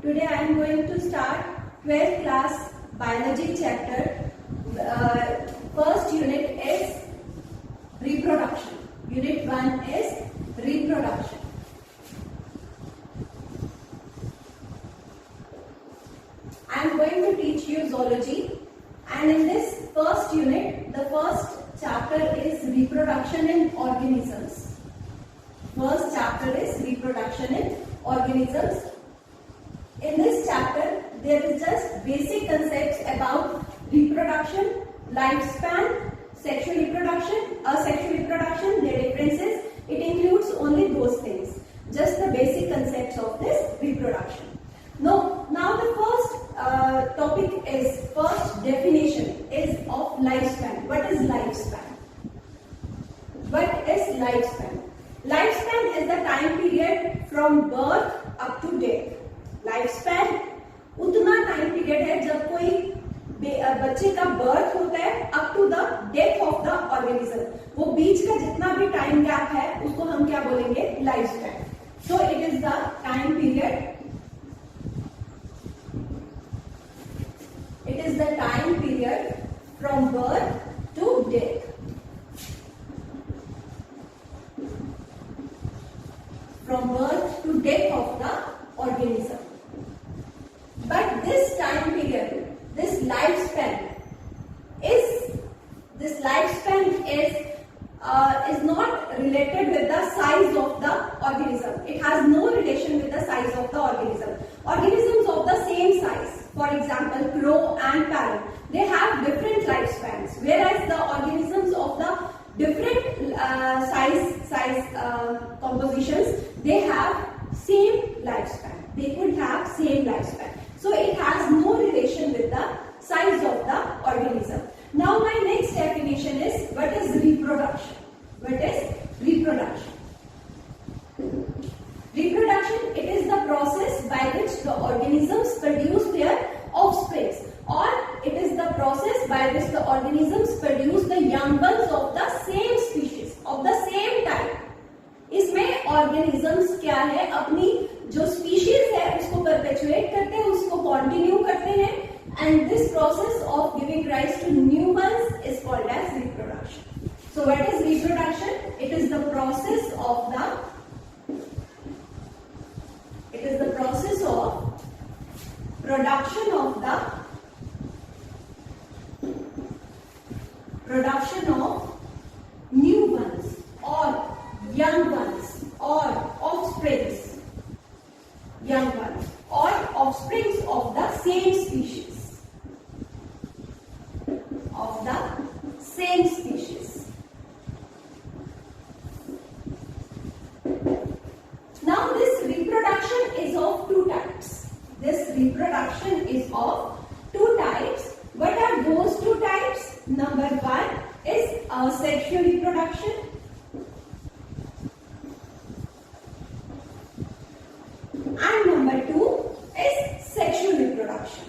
Today I am going to start 12th class biology chapter. First unit is reproduction. Unit 1 is reproduction. I am going to teach you zoology, and in this first unit, the first chapter is reproduction in organisms. First chapter is reproduction in organisms. In this chapter, there is just basic concepts about reproduction, lifespan, sexual reproduction, asexual reproduction, their differences. It includes only those things, just the basic concepts of this reproduction. Now the first topic is, first definition is of lifespan. What is lifespan? What is lifespan? Lifespan is the time period from birth up to death. Lifespan उतना time period है जब कोई बच्चे का birth होता है up to the death of the organism. वो बीच का जितना भी टाइम गैप है उसको हम क्या बोलेंगे? Life span. So it is the time period. It is the time period from birth to death. From birth to death of the organism. But this time period, this lifespan is not related with the size of the organism. It has no relation with the size of the organism. Organisms of the same size, for example, crow and parrot, they have different lifespans, whereas the organisms of the different size compositions, they have same lifespan. They could have same lifespan. So it has no relation with the size of the organism. Now my next definition is, what is reproduction? What is reproduction? Reproduction, it is the process by which the organisms produce their offspring, or it is the process by which the organisms produce the young ones of the same species, of the same type. इसमें organisms क्या है, अपनी जो species है उसको perpetuate करते हैं, उसको कंटिन्यू करते हैं, and this process of giving rise to new ones is called as reproduction. So what is reproduction? It is the process of production of new ones or young ones or offsprings, young ones or offsprings of the same species, of the same species. Now this reproduction is of two types. This reproduction is of two types. What are those two types? Number one is asexual reproduction. And number two is sexual reproduction.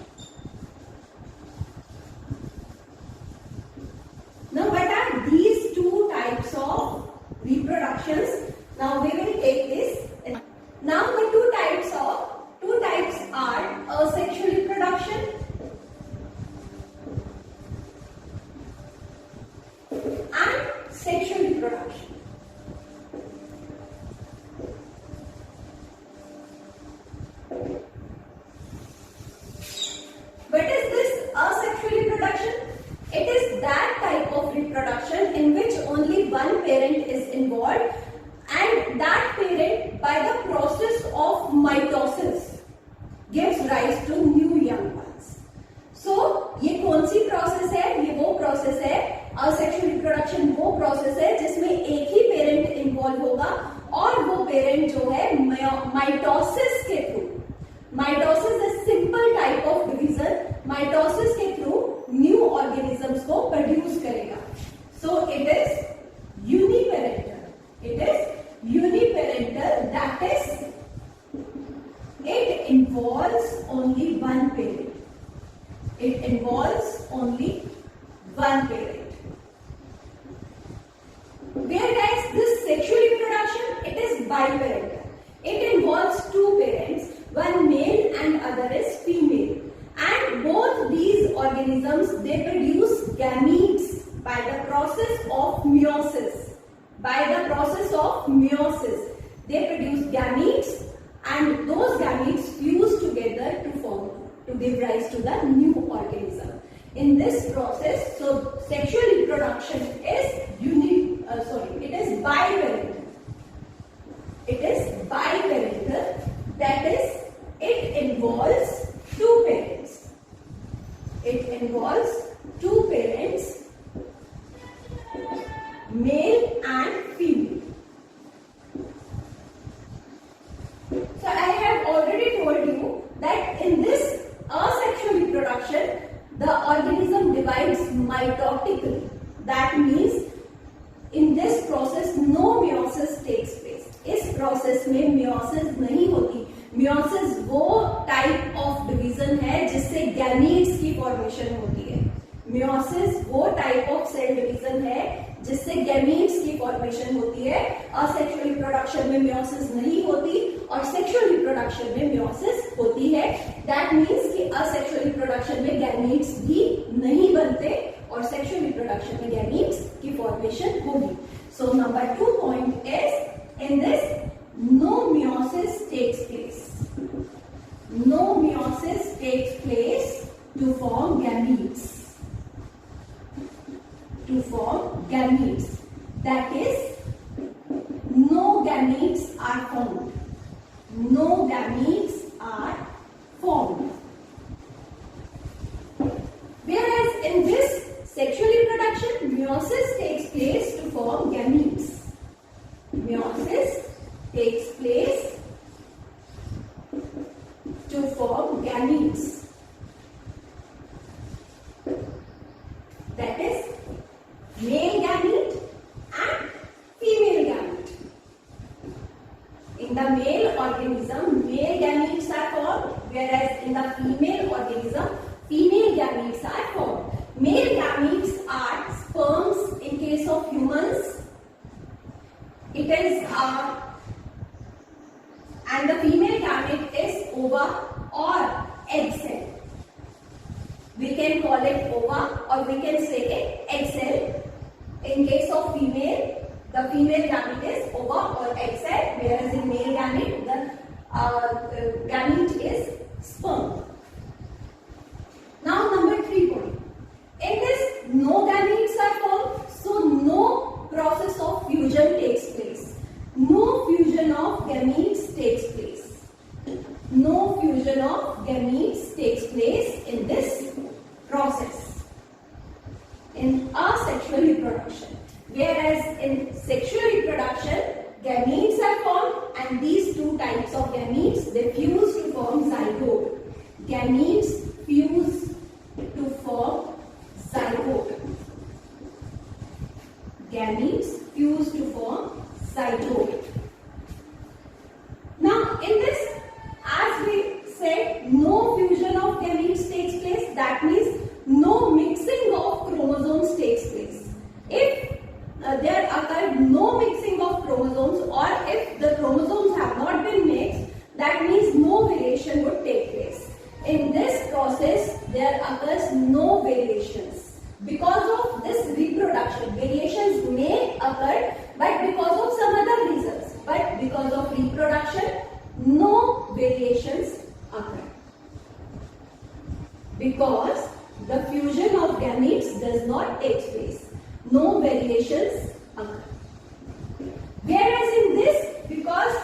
Now what are these two types of reproductions? Now we will take this. Now the two types are asexual reproduction and sexual reproduction. What is this asexual reproduction? It is that type of reproduction in which only one parent is involved, and that parent, by the process of mitosis, gives rise to new young ones. So ये कौन सी process है? ये वो process है, asexual reproduction वो process है जिसमें एक ही पेरेंट इन्वॉल्व होगा, और वो पेरेंट जो है माइटोसिस के through, mitosis is simple type of division, mitosis के थ्रू न्यू ऑर्गेनिजम्स को प्रोड्यूस करेगा. सो it is uniparental. It is uniparental, that is it involves only one parent. It involves only one parent. Whereas this sexual reproduction, it is biparental. It involves two parents, one male and other to give rise to the new organism. In this process, so sexual reproduction is it is biparental. It is biparental, that is, it involves two parents. It involves two parents, male and female. So I have already told you that in this asexual reproduction, the organism divides mitotically. That means in this process no meiosis takes place. इस process में meiosis नहीं होती. Meiosis वो type of division है जिससे gametes की formation होती है. Meiosis वो type of cell division है जिससे gametes की formation होती है. Asexual reproduction में meiosis नहीं होती और sexual reproduction में meiosis होती है. That means कि asexual reproduction में gametes भी नहीं बनते और sexual reproduction में gametes की formation होगी. So number 2 point is, in this no meiosis takes place. No meiosis takes place to form gametes. To form gametes. That is, no gametes are formed. No gametes are formed. Whereas in this sexual reproduction, meiosis takes place to form gametes. Meiosis takes place to form gametes. That is, male gamete and female gamete. In the male organism, male gametes are formed, whereas in the female organism, female gametes are formed. Male gametes are sperms in case of humans. It is and the female gamete is ova or egg cell. We can call it ova or we can say it egg cell. In case of female, the female gamete is ova or egg cell, whereas in male gamete, the gamete is sperm. Now number 3 point. In this, no gametes are formed, so no process of fusion takes place. No fusion of gametes takes place. No fusion of gametes takes place in this process. In asexual reproduction. Whereas in sexual reproduction, gametes are formed and these two types of gametes, they fuse to form zygote. Gametes fuse to form zygote. Gametes fuse to form zygote. Now, in this, as we said, no fusion of gametes takes place. That means no mixing of chromosomes takes place. If there occurred no mixing of chromosomes, or if the chromosomes have not been mixed, that means no variation would take place. In this process, there occurs no variations. Because of this reproduction, variations may occur, but because of some other reasons. But because of reproduction, no variations occur. Because the fusion of gametes does not take place. No variations occur. Whereas in this, because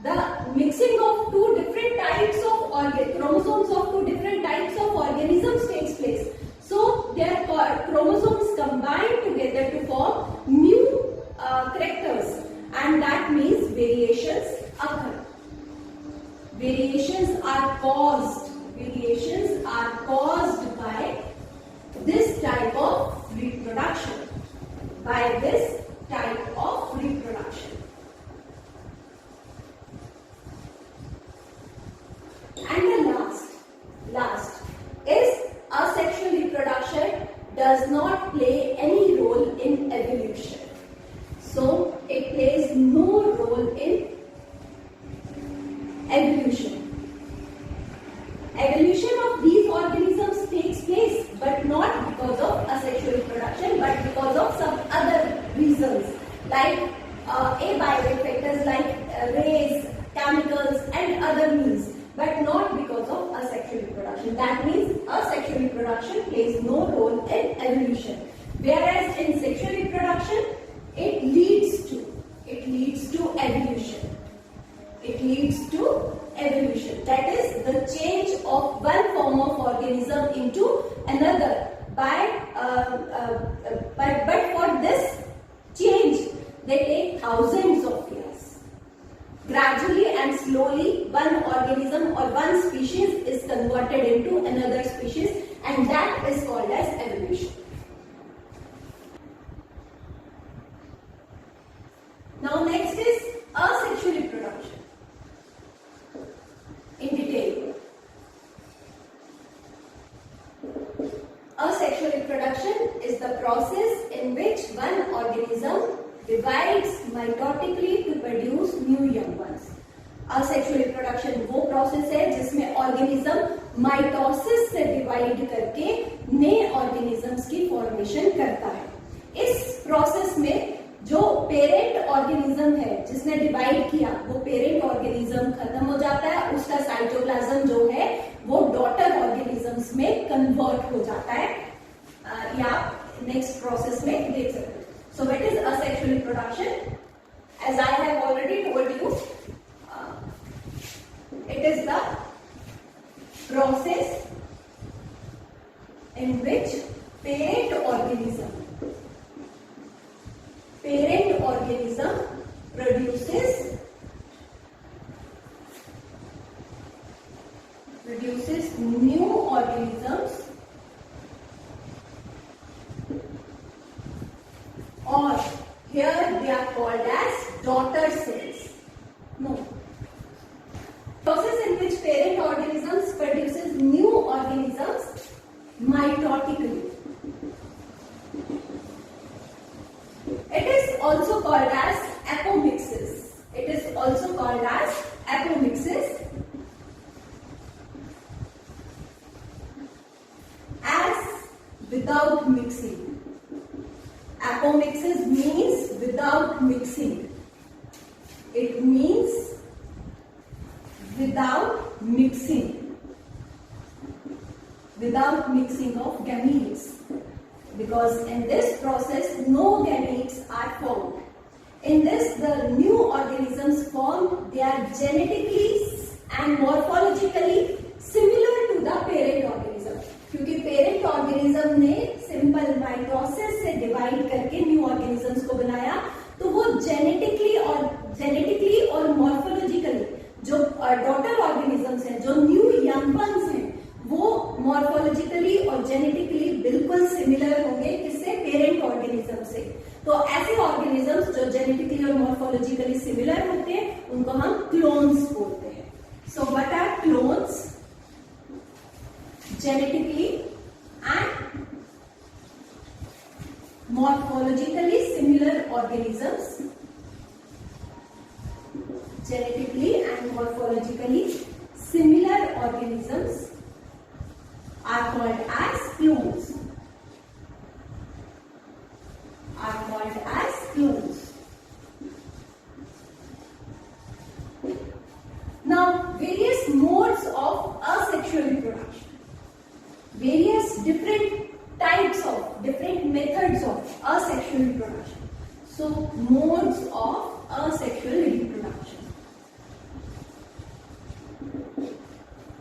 the mixing of two different types of chromosomes of two different types of organisms takes place. So their chromosomes combine together to form new characters, and that means variations occur. Variations are caused. Variations are caused by this type of reproduction. By this type of reproduction. And the last is asexual reproduction does not play any role in evolution. So it plays no role in evolution. Evolution of these organisms takes place, but not because of asexual reproduction, but because of some other reasons, like abiotic factors like rays, chemicals and other means. but not because of asexual reproduction. That means asexual reproduction plays no role in evolution. Whereas in sexual reproduction, it leads to evolution. It leads to evolution. That is the change of one form of organism into another. But for this change, they take thousands of years. Gradually and slowly, one organism or one species is converted into another species, and that is called as evolution. Now next is asexual reproduction. In detail. Asexual reproduction is the process in which one organism divides mitotically to produce new young ones. Asexual reproduction वो process है जिसमें organism mitosis से divide करके नए organisms की formation करता है। इस प्रोसेस में जो पेरेंट ऑर्गेनिज्म है जिसने डिवाइड किया वो पेरेंट ऑर्गेनिज्म खत्म हो जाता है, उसका साइटोप्लाज्म जो है वो डॉटर ऑर्गेनिजम्स में कन्वर्ट हो जाता है। या नेक्स्ट प्रोसेस में देख सकते हैं। So what is asexual reproduction? As I have already told you, it is the process in which parent organism produces new organisms, or here they are called as daughter cells. No. Process in which parent organisms produces new organisms mitotically. It is also called as apomixis. It is also called as apomixis. As without mixing. Apomixis means without mixing. It means without mixing. Without mixing of gametes. Because in this process no gametes are formed. In this the new organisms formed, they are genetically and morphologically similar to the parent organism. क्योंकि parent organism ने simple mitosis से divide करके new organisms को बनाया, तो वो genetically और morphologically जो डॉटर ऑर्गेनिजम्स हैं, जो न्यू यंग वंस हैं, वो मॉर्फोलॉजिकली और जेनेटिकली बिल्कुल सिमिलर होंगे किससे? पेरेंट ऑर्गेनिज्म से। तो ऐसे ऑर्गेनिजम्स जो जेनेटिकली और मॉर्फोलॉजिकली सिमिलर होते हैं उनको हम क्लोन्स बोलते हैं। So what are clones? Genetically and morphologically similar organisms. Genetically and morphologically similar organisms are called as clones. Now, various modes of asexual reproduction. Various different methods of asexual reproduction. So, modes of asexual reproduction.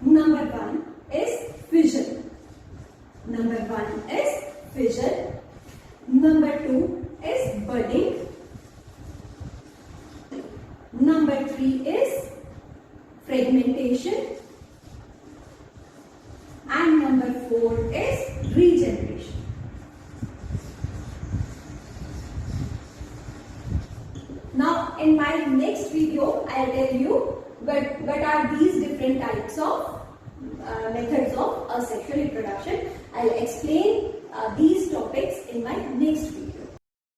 Number one is fission. Number two is budding. Number three is fragmentation. And number four is regeneration. Now, in my next video, I will tell you what are these different types of methods of asexual reproduction. I will explain these topics in my next video.